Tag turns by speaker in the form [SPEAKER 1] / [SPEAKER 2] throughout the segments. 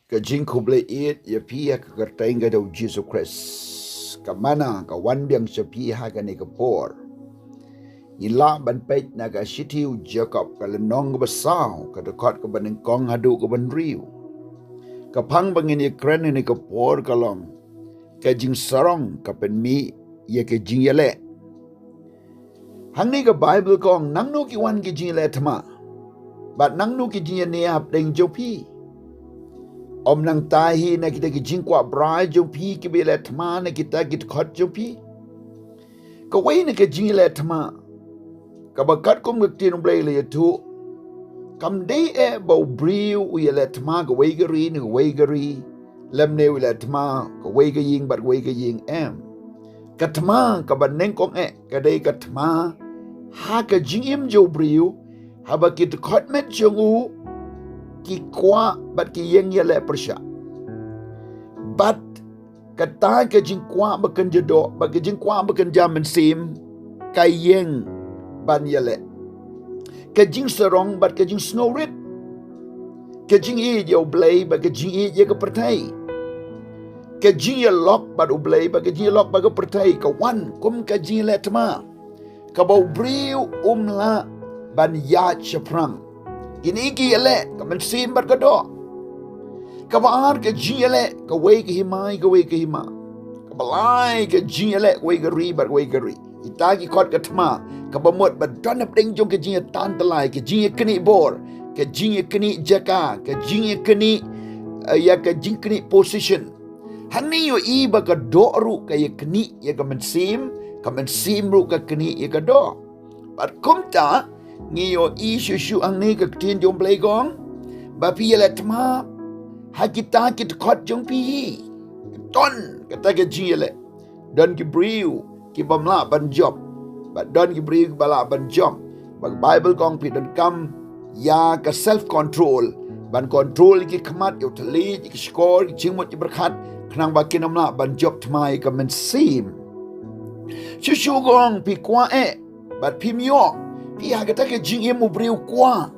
[SPEAKER 1] Ka jing kuble it ya pia ka kertainga dau Jesus Christ. Ka Manna ka wan biang sa pia ka ni ka por. Ila ban pait na ka shitiu Jacob ka lenong ka basaw ka dekot ka baning kong hadu ka ban riu. Ka pang bangin ya kren ni ka por ka long. Ka jingsarong ka pynmih ya ka jingialeh. Hang ni ka Bible kong nang nu ki wan ki jingialeh thama. Bat nang nu ki jingialeh ap deng jopi. Om nang tahi na kita ki jingkwa brai jopi ki bele thama na kita ki khot jopi. Ka wei na ka jingialeh thama. Ka bakat kum ka tin blai le tu. Kam dei e bau briu u ya le thama ka wei gari ni wei gari. Lem ne le thama ka wei ka ying bat wei ka ying em. Ka thama ka ban neng kong e ka dei ka thama ha ka jingim jo briu ha ba ki khot met jongu ki kwa bat ki yeng ya le persya. Bat kata ka jing kwa ba kan jado ba ka jing kwa ba kan jaman sim ka yeng ban ya le. Ka jing sarong bat ka jing snow rit. Ka jing i yo blay ba ka jing i ya ka pertai. Ka jing ya lok bat u blay ba ka jing lok ba ka pertai ka wan kum ka jing le tama. Ka bau briu la ban ya chaprang. Kini ki yale ka man sim bat ka do. Ka baar ka jing yale ka wei ka himai ka wei ka hima. Ka balai ka jing yale wei ka ri bat wei ka ri. Ita ki kot ka tama ka bamot bat don ap ding jong ka jing tan talai ka jing kini bor ka jing kini jaka ka jing kini ya ka jing kini position. Hani yo i ba ka do ru ka ya kini ya ka man sim ru ka kini ya ka do. Bat kumta ngiyo i shushu ang ni ka tin jong play gong ba pi la tma ha kita kit khot jong pi ton kata ka jile don ki briu ki bamla ban job ba don ki briu bala ban job ba Bible gong pi don kam ya ka self control ban control ki khamat yo thali ki score ki chingmot ki berkhat khnang ba kinamla ban job thmai ka men sim shushu gong pi kwa e bat pi myo pi hagata ke jing mu briu kwa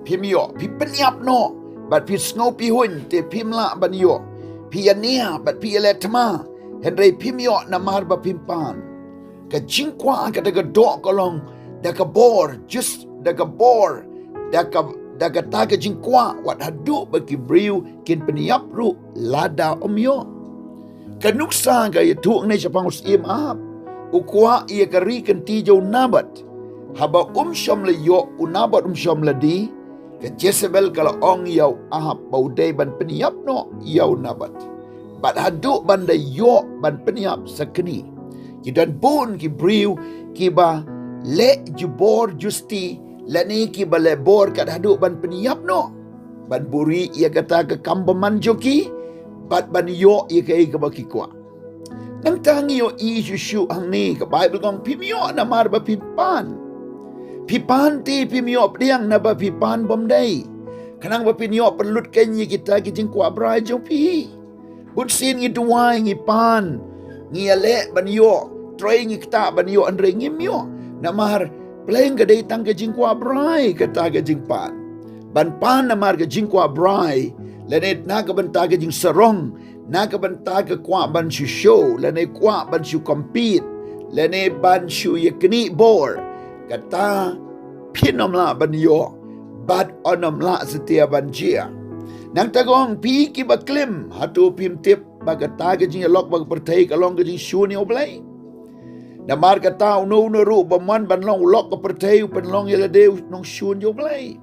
[SPEAKER 1] pi myo pi penyap no bat pi snow pi hun te pi mla ban yo pi ania bat pi le tama henry pi myo na mar ba pimpan ka jing kwa ka daga do kolong daga bor just daga bor daga ta ka jing kwa wat hadu ba ki briu kin penyap ru lada omyo ka nuksa ga yetu ne japang usim ap ukwa ia ka ri kan ti jo nabat haba shom le yo unabat shom le di ke Jezebel kala ong yau ahap bau day ban peniap no yau nabat bat hadu ban da yo ban peniap sakni ki dan bon ki briu ki ba le jubor justi lani ki ba le bor kat hadu ban peniap no ban buri ia kata ke kambaman joki bat ban yo ia ke ba ki kwa nang tangi yo i shushu ang ni ka Bible gong pimyo na mar ba pimpan pipan ti pimyo priang na ba pipan bomday kanang ba pinyo perlut kenyi kita ki jing kwa bra jong pi bun sin ngi duwai ngi pan ngi ale ban yo try ngi kita ban yo andre ngi myo na mar pleng ga dei tang ka jing kwa brai ka ta ga jing pan ban pan na mar ga jing kwa brai lenet na ka ban ta ga jing sarong na ka ban ta ka kwa ban shu show lene kwa ban shu compete lene ban shu yakni bor kata pinom la ban yo bat onom la setia ban jia nang tagong pi ki baklim hatu pim tip bagata ga jing lok bag pertai kalong ga jing shu ni oblai na mar kata no no ru baman ban long lok ka pertai pen long yela de nong shu ni oblai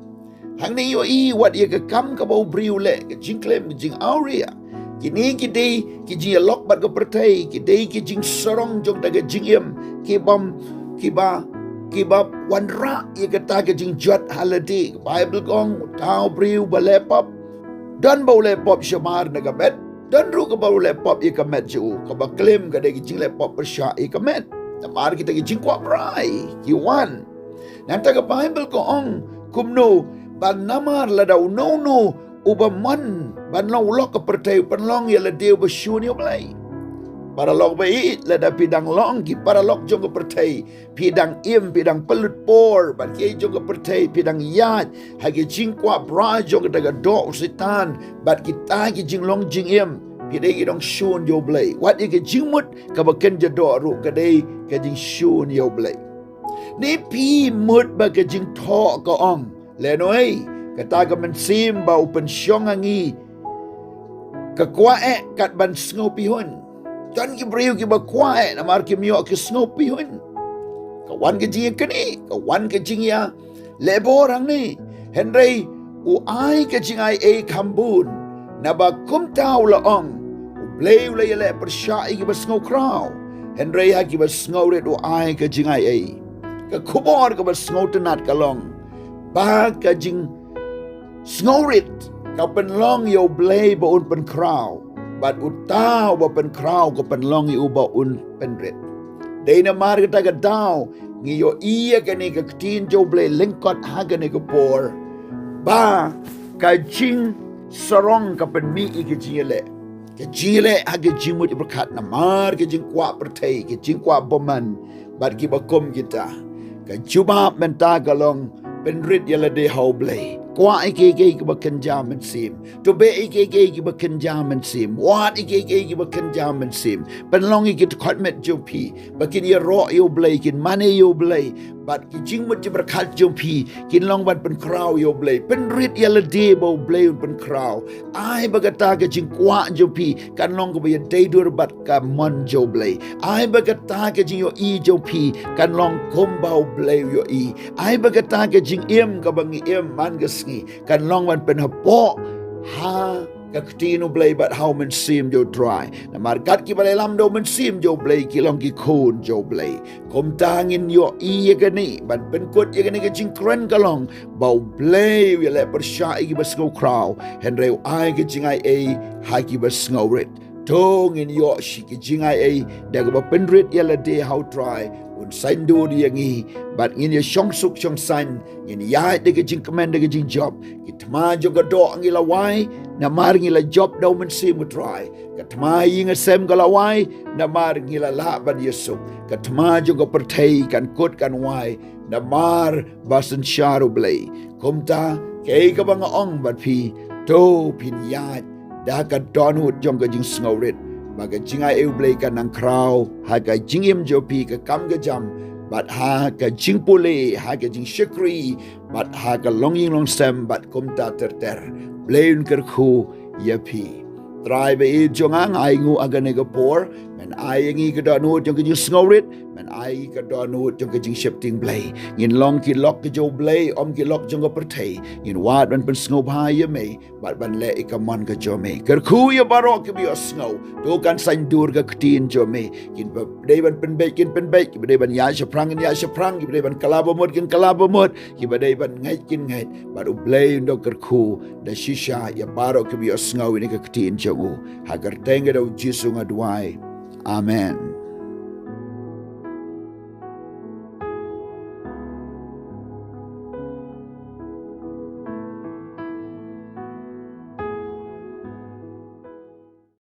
[SPEAKER 1] hang ni yo i wat ye ka kam ka bau briu le ka jing klem jing auria kini ki dei ki jing lok bat ka pertai ki dei ki jing sarong jong daga jing yem ki bam ki ba kibab wanra ia kata ke jing jot haladi Bible gong tau briu balepop dan bau lepop shamar naga met dan ru ka bau lepop ia ka met ju ka ba claim ka de jing lepop persya ia ka met tamar kita ke jing kwa brai ki wan nanta ka Bible ko ong kumno ban namar ladau no ubaman ban long lok ka pertai penlong ia ladeu besyuni oblai paralog bai lada pidang long ki paralog jong ke pertai pidang pidang pelut por ban ke jong ke pertai pidang yat hagi jingkwa bra jong ke daga do setan bat kita ki jinglong jingim pidai ki dong shun yo blai wat ke jingmut ka baken je do ru ka dei ke jing shun yo blai ni pi mut ba ke jing tho ka ong le noi kata ka men sim ba upen syong angi ka kwae kat ban sngopi hun Tuan ki beriu ki bakwae na mar ki mio ki snopi hun. Kawan ke jingia kini, kawan ke jingia lebo orang ni. Henry u ai ke jingai kambun na ba kum tau la ong. U bleu la yele persyai ki basngau krau. Henry ha ki basngau ret u ai ke jingai Ka kubor ke basngau tenat kalong. Ba ka jing snau ret ka penlong yo blei ba un pen krau. But utau ba pen krau ko pen longi uba un pen red. Dena mar kita ka dau ngi yo iya ka ni ka tin jo ble lengkot ha ka ni ka por. Ba ka jing sarong ka pen mi i ka jingialeh. Ka jingialeh ha ka jingmut berkat na mar ka jing kwa pertai ka jing kwa boman bat ki ba kom kita. Ka juba menta ka long pen red yala de hau ble. Kwa ikeke ki bakan jaman sim. To be ikeke ki bakan jaman sim. Wat ikeke ki bakan jaman sim. Penlong iki to kotmet jopi. Bakin ya ro yo blay kin mane yo blay. Bat ki jingmut ji berkat jopi. Kin long bat pen krau yo blay. Pen rit ya lede bau blay pen krau. Ai bagata ke jing kwa jopi. Kan long ko ba daydur bat ka mon jo blay. Ai bagata ke jing yo i jopi. Kan long kom bau blay yo i. Ai bagata ke jing ka bangi man gas kan long man pen hapo ha ka ktino blay bat how man sim jo dry na markat ki balay lam do man sim jo blay ki long ki kon jo blay kom tangin yo iya gani ban pen kot iya gani ka jing kren kalong bau blay ya le persya ki basngau kraw henry ai ki jingai ha ki basngau ret tong in yo shi ki jingai daga ba pen ret ya le de how dry un sain do dia ngi bat ngin ya shong suk shong san ngin ya de ke jing command de ke jing job kitma jo ga do ngi la wai na mar ngi la job do men sim try katma yinga sem ga la wai na mar ngi la ban yesuk katma jo ga pertai kan kot kan wai na mar basan sharu blay komta ke ka bang ong bat pi to pin yat da ka don hut jong ga jing sngorit Maka jingai blay ka nang krau ha ka jingim jopi ka kam ga jam bat ha ka jingpule ha ka jing shikri bat ha ka longing long sem bat kumta ter blayn ker khu yapi try be jongang ai ngu agane ga por men ai ngi ka don hut jong ka jing sngorit men ai ka don hut jong ka jing shifting blay ngin long ki lok ka jo blay om ki lok jong ka pertai ngin wat ban pen sngo ba ya me bat ban le ikaman ka jo me ker khu ya barok ki bi sngo to kan san dur ka ktin jo me kin ba dei ban pen be kin pen be ki ba dei ban ya shaprang ki ba dei ban kalabomot kin kalabomot ki ba dei ban ngai kin ngai ba do blay ndo ker khu da shisha ya barok ki bi sngo ni ka ktin jo ha ker tenga do jisu ngadwai amen